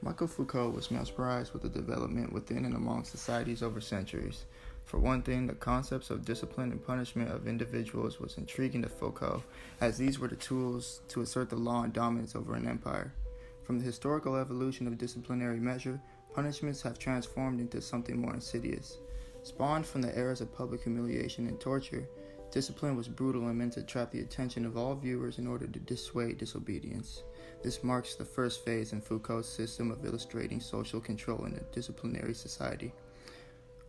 Michel Foucault was mesmerized with the development within and among societies over centuries. For one thing, the concepts of discipline and punishment of individuals was intriguing to Foucault, as these were the tools to assert the law and dominance over an empire. From the historical evolution of disciplinary measure, punishments have transformed into something more insidious. Spawned from the eras of public humiliation and torture, discipline was brutal and meant to trap the attention of all viewers in order to dissuade disobedience. This marks the first phase in Foucault's system of illustrating social control in a disciplinary society.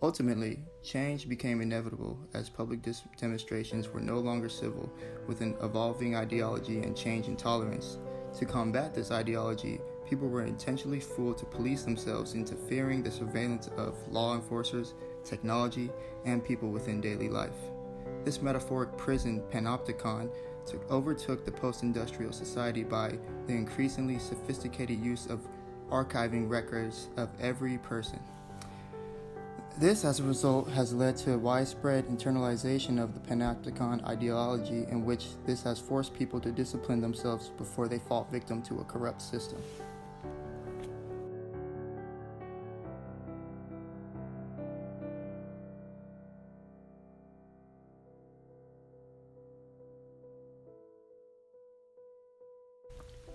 Ultimately, change became inevitable as public demonstrations were no longer civil, with an evolving ideology and change in tolerance. To combat this ideology, people were intentionally fooled to police themselves into fearing the surveillance of law enforcers, technology, and people within daily life. This metaphoric prison panopticon overtook the post-industrial society by the increasingly sophisticated use of archiving records of every person. This, as a result, has led to a widespread internalization of the panopticon ideology, in which this has forced people to discipline themselves before they fall victim to a corrupt system.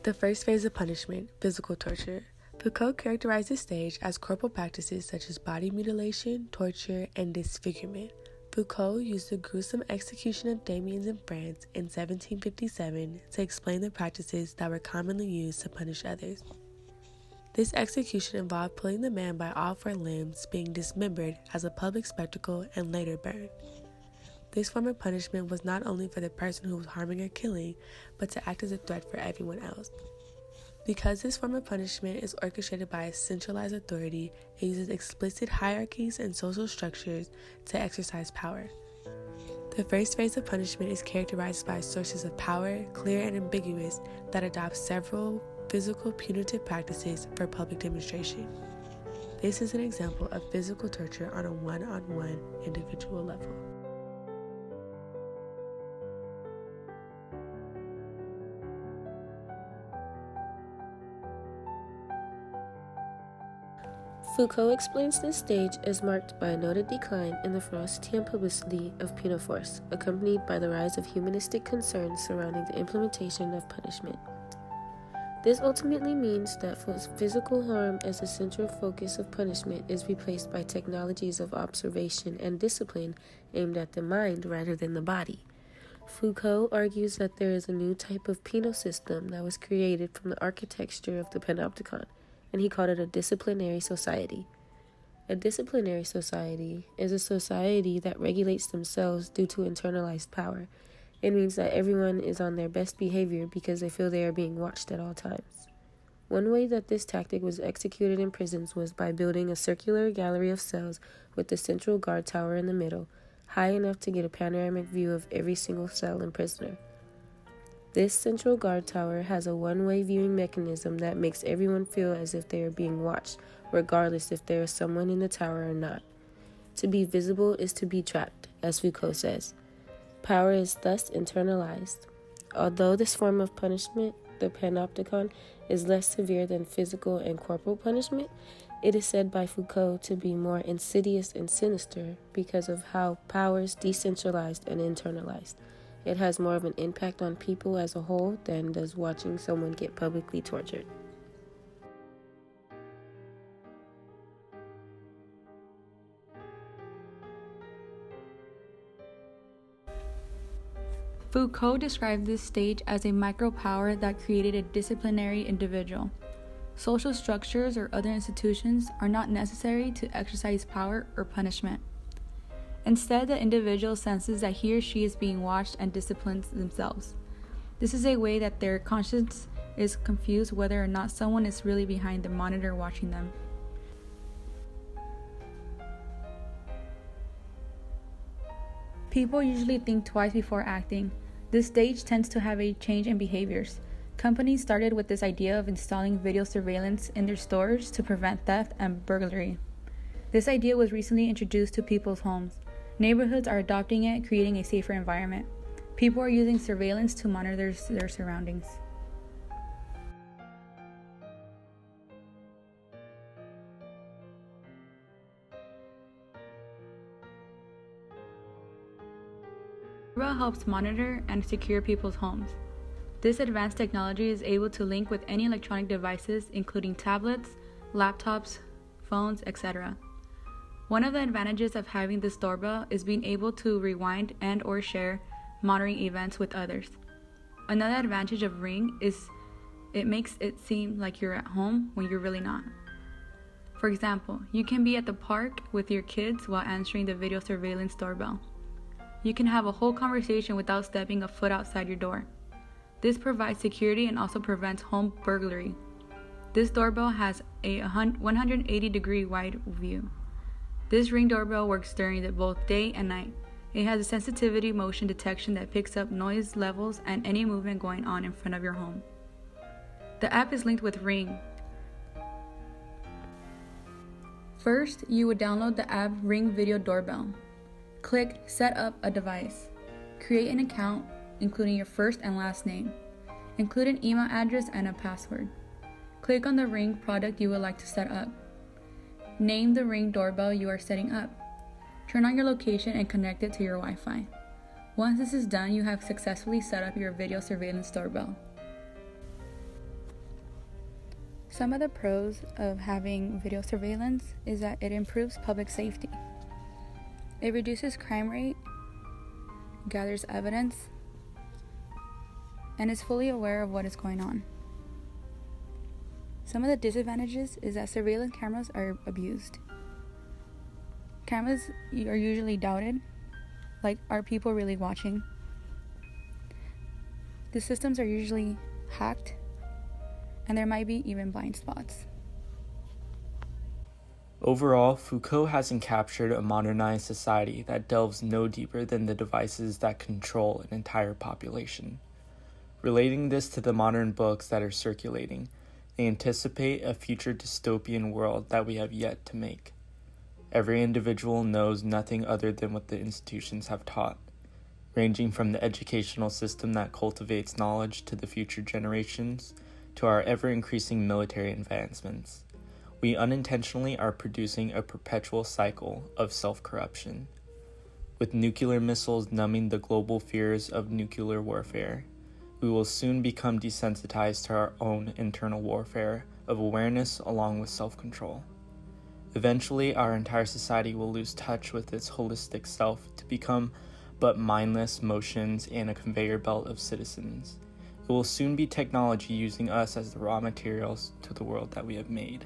The first phase of punishment, physical torture. Foucault characterized this stage as corporal practices such as body mutilation, torture, and disfigurement. Foucault used the gruesome execution of Damiens in France in 1757 to explain the practices that were commonly used to punish others. This execution involved pulling the man by all four limbs, being dismembered as a public spectacle, and later burned. This form of punishment was not only for the person who was harming or killing, but to act as a threat for everyone else. Because this form of punishment is orchestrated by a centralized authority, it uses explicit hierarchies and social structures to exercise power. The first phase of punishment is characterized by sources of power, clear and ambiguous, that adopt several physical punitive practices for public demonstration. This is an example of physical torture on a one-on-one individual level. Foucault explains this stage as marked by a noted decline in the ferocity and publicity of penal force, accompanied by the rise of humanistic concerns surrounding the implementation of punishment. This ultimately means that physical harm as the central focus of punishment is replaced by technologies of observation and discipline aimed at the mind rather than the body. Foucault argues that there is a new type of penal system that was created from the architecture of the panopticon, and he called it a disciplinary society. A disciplinary society is a society that regulates themselves due to internalized power. It means that everyone is on their best behavior because they feel they are being watched at all times. One way that this tactic was executed in prisons was by building a circular gallery of cells with the central guard tower in the middle, high enough to get a panoramic view of every single cell and prisoner. This central guard tower has a one-way viewing mechanism that makes everyone feel as if they are being watched, regardless if there is someone in the tower or not. To be visible is to be trapped, as Foucault says. Power is thus internalized. Although this form of punishment, the panopticon, is less severe than physical and corporal punishment, it is said by Foucault to be more insidious and sinister because of how power is decentralized and internalized. It has more of an impact on people as a whole than does watching someone get publicly tortured. Foucault described this stage as a micropower that created a disciplinary individual. Social structures or other institutions are not necessary to exercise power or punishment. Instead, the individual senses that he or she is being watched and disciplines themselves. This is a way that their conscience is confused whether or not someone is really behind the monitor watching them. People usually think twice before acting. This stage tends to have a change in behaviors. Companies started with this idea of installing video surveillance in their stores to prevent theft and burglary. This idea was recently introduced to people's homes. Neighborhoods are adopting it, creating a safer environment. People are using surveillance to monitor their surroundings. helps monitor and secure people's homes. This advanced technology is able to link with any electronic devices, including tablets, laptops, phones, etc. One of the advantages of having this doorbell is being able to rewind and or share monitoring events with others. Another advantage of Ring is it makes it seem like you're at home when you're really not. For example, you can be at the park with your kids while answering the video surveillance doorbell. You can have a whole conversation without stepping a foot outside your door. This provides security and also prevents home burglary. This doorbell has a 180-degree wide view. This Ring doorbell works during both day and night. It has a sensitivity motion detection that picks up noise levels and any movement going on in front of your home. The app is linked with Ring. First, you would download the app Ring Video Doorbell. Click Set up a device. Create an account, including your first and last name. Include an email address and a password. Click on the Ring product you would like to set up. Name the Ring doorbell you are setting up. Turn on your location and connect it to your Wi-Fi. Once this is done, you have successfully set up your video surveillance doorbell. Some of the pros of having video surveillance is that it improves public safety. It reduces crime rate, gathers evidence, and is fully aware of what is going on. Some of the disadvantages is that surveillance cameras are abused. Cameras are usually doubted, like, are people really watching? The systems are usually hacked, and there might be even blind spots. Overall, Foucault hasn't captured a modernized society that delves no deeper than the devices that control an entire population. Relating this to the modern books that are circulating, they anticipate a future dystopian world that we have yet to make. Every individual knows nothing other than what the institutions have taught, ranging from the educational system that cultivates knowledge to the future generations, to our ever-increasing military advancements. We unintentionally are producing a perpetual cycle of self-corruption. With nuclear missiles numbing the global fears of nuclear warfare, we will soon become desensitized to our own internal warfare of awareness along with self-control. Eventually, our entire society will lose touch with its holistic self to become but mindless motions and a conveyor belt of citizens. It will soon be technology using us as the raw materials to the world that we have made.